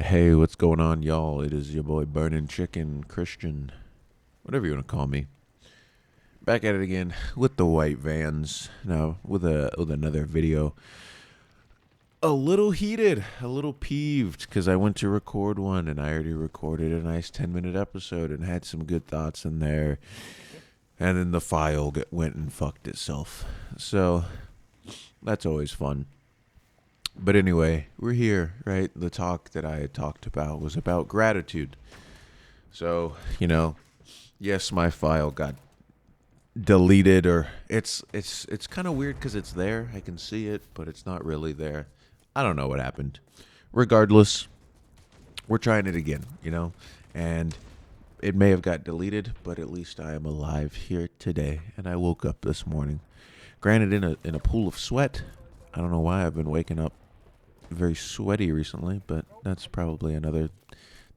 Hey, what's going on, y'all? It is your boy Burning Chicken Christian, whatever you want to call me. Back at it again with the white vans. Now with another video. A little heated, a little peeved because I went to record one and I already recorded a nice 10-minute episode and had some good thoughts in there, and then the file went and fucked itself. So that's always fun. But anyway, we're here, right? The talk that I had talked about was about gratitude. So, yes, my file got deleted, or it's kind of weird because it's there. I can see it, but it's not really there. I don't know what happened. Regardless, we're trying it again, and it may have got deleted, but at least I am alive here today, and I woke up this morning. Granted, in a pool of sweat. I don't know why I've been waking up very sweaty recently, but that's probably another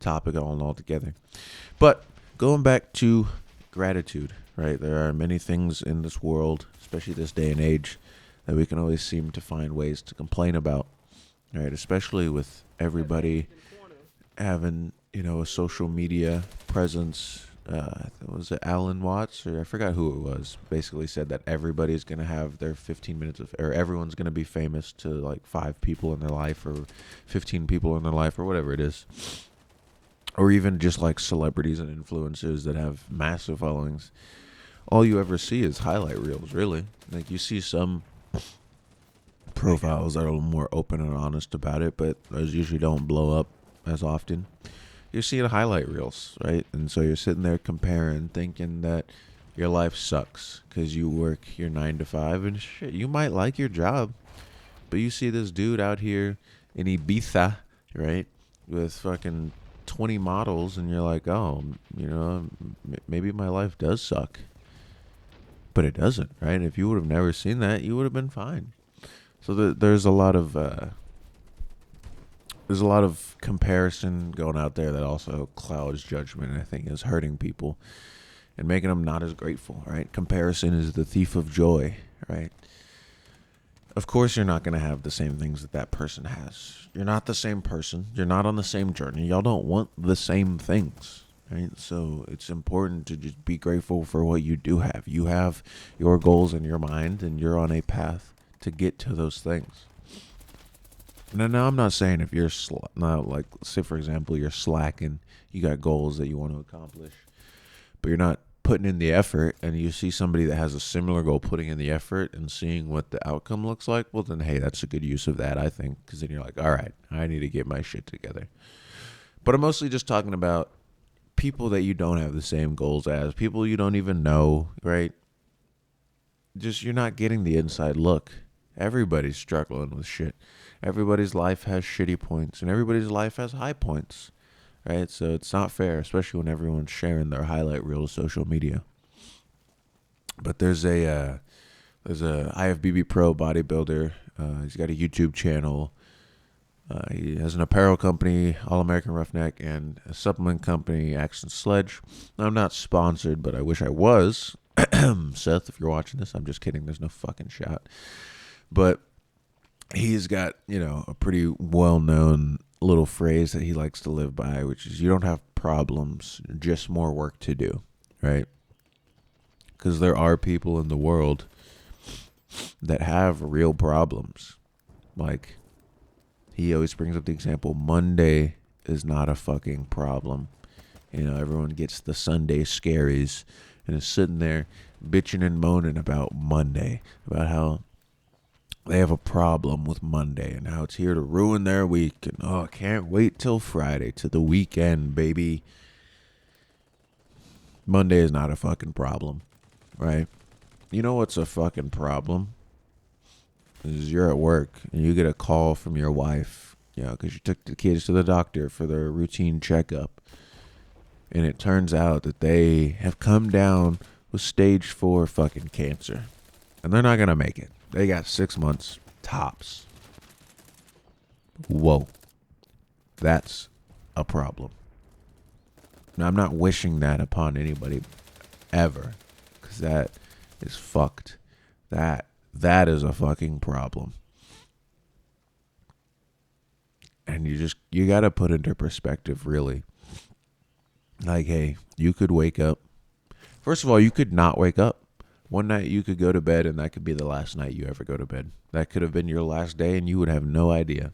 topic altogether. But going back to gratitude, right? There are many things in this world, especially this day and age, that we can always seem to find ways to complain about, right? Especially with everybody having, a social media presence. Was it Alan Watts, or I forgot who it was, basically said that everybody's going to have their 15 minutes or everyone's going to be famous to like 5 people in their life or 15 people in their life or whatever it is. Or even just like celebrities and influencers that have massive followings. All you ever see is highlight reels, really. Like you see some profiles that are a little more open and honest about it, but those usually don't blow up as often. You're seeing highlight reels, right? And so you're sitting there comparing, thinking that your life sucks because you work your 9 to 5 and shit. You might like your job, but you see this dude out here in Ibiza, right, with fucking 20 models, and you're like, oh, maybe my life does suck. But it doesn't, right? If you would have never seen that, you would have been fine. So there's a lot of comparison going out there that also clouds judgment, and I think is hurting people and making them not as grateful, right? Comparison is the thief of joy, right? Of course, you're not going to have the same things that person has. You're not the same person. You're not on the same journey. Y'all don't want the same things, right? So it's important to just be grateful for what you do have. You have your goals in your mind, and you're on a path to get to those things. Now I'm not saying if you're like, say for example, you're slacking, you got goals that you want to accomplish, but you're not putting in the effort, and you see somebody that has a similar goal putting in the effort and seeing what the outcome looks like, well then, hey, that's a good use of that, I think, because then you're like, all right, I need to get my shit together. But I'm mostly just talking about people that you don't have the same goals as, people you don't even know, right? Just you're not getting the inside look. Everybody's struggling with shit. Everybody's life has shitty points, and everybody's life has high points, right? So it's not fair, especially when everyone's sharing their highlight reel of social media. But there's a IFBB Pro bodybuilder. He's got a YouTube channel. He has an apparel company, All American Roughneck, and a supplement company, Action Sledge. I'm not sponsored, but I wish I was. Seth, if you're watching this, I'm just kidding. There's no fucking shot. But he's got, a pretty well-known little phrase that he likes to live by, which is, you don't have problems, just more work to do, right? Because there are people in the world that have real problems. Like, he always brings up the example, Monday is not a fucking problem. Everyone gets the Sunday scaries and is sitting there bitching and moaning about Monday, about how they have a problem with Monday and how it's here to ruin their week. And, I can't wait till Friday, to the weekend, baby. Monday is not a fucking problem, right? You know what's a fucking problem? Is you're at work and you get a call from your wife, because you took the kids to the doctor for their routine checkup. And it turns out that they have come down with stage 4 fucking cancer. And they're not going to make it. They got 6 months tops. Whoa. That's a problem. Now, I'm not wishing that upon anybody ever, because that is fucked. That is a fucking problem. And you got to put into perspective, really. Like, hey, you could wake up. First of all, you could not wake up. One night you could go to bed and that could be the last night you ever go to bed. That could have been your last day and you would have no idea.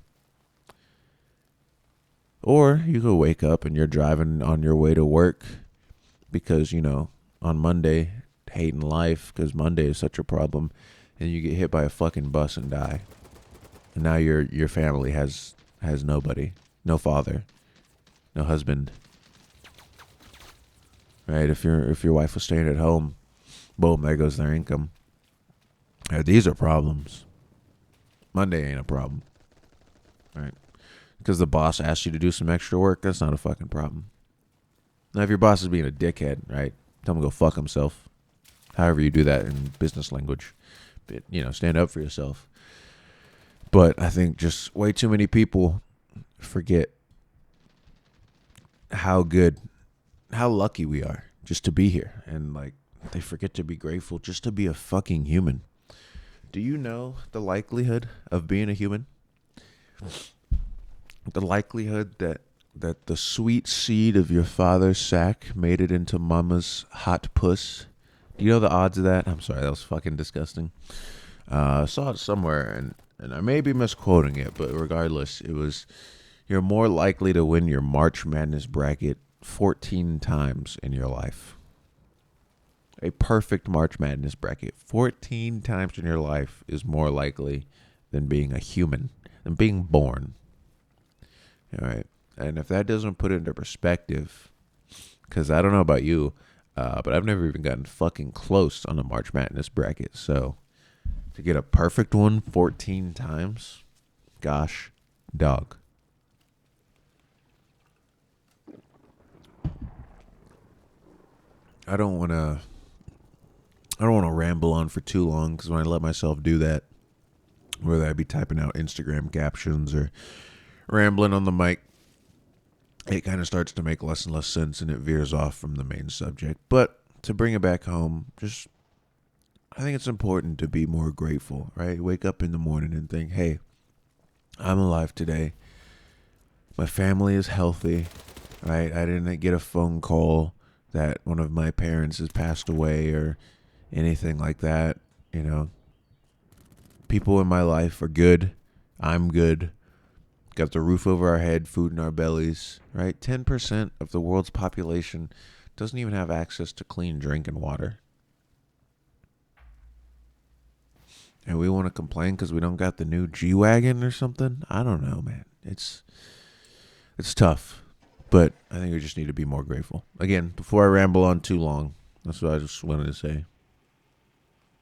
Or you could wake up and you're driving on your way to work because, on Monday, hating life because Monday is such a problem, and you get hit by a fucking bus and die. And now your family has nobody, no father, no husband. Right? If your wife was staying at home, boom, there goes their income. These are problems. Monday ain't a problem. Right? Because the boss asked you to do some extra work, that's not a fucking problem. Now, if your boss is being a dickhead, right, tell him to go fuck himself. However you do that in business language. But, stand up for yourself. But I think just way too many people forget how lucky we are just to be here. And, they forget to be grateful just to be a fucking human. Do you know the likelihood of being a human? The likelihood that the sweet seed of your father's sack made it into mama's hot puss. Do you know the odds of that? I'm sorry, that was fucking disgusting. I saw it somewhere, and I may be misquoting it, but regardless, it was, you're more likely to win your March Madness bracket 14 times in your life. A perfect March Madness bracket 14 times in your life is more likely than being a human, than being born. All right. And if that doesn't put it into perspective, because I don't know about you, but I've never even gotten fucking close on a March Madness bracket. So to get a perfect one 14 times, gosh, dog. I don't want to ramble on for too long, because when I let myself do that, whether I be typing out Instagram captions or rambling on the mic, it kind of starts to make less and less sense, and it veers off from the main subject. But to bring it back home, I think it's important to be more grateful, right? Wake up in the morning and think, hey, I'm alive today. My family is healthy, right? I didn't get a phone call that one of my parents has passed away or anything like that. People in my life are good. I'm good. Got the roof over our head, food in our bellies, right? 10% of the world's population doesn't even have access to clean drinking water. And we want to complain because we don't got the new G-Wagon or something? I don't know, man. It's tough, but I think we just need to be more grateful. Again, before I ramble on too long, that's what I just wanted to say.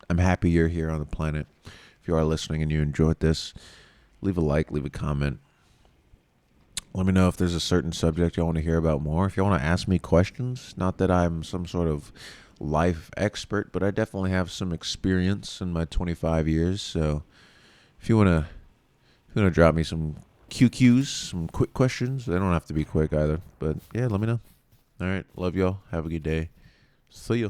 I'm happy you're here on the planet. If you are listening and you enjoyed this, leave a like, leave a comment. Let me know if there's a certain subject you want to hear about more. If you want to ask me questions, not that I'm some sort of life expert, but I definitely have some experience in my 25 years. So if you want to drop me some QQs, some quick questions, they don't have to be quick either. But yeah, let me know. All right. Love y'all. Have a good day. See ya.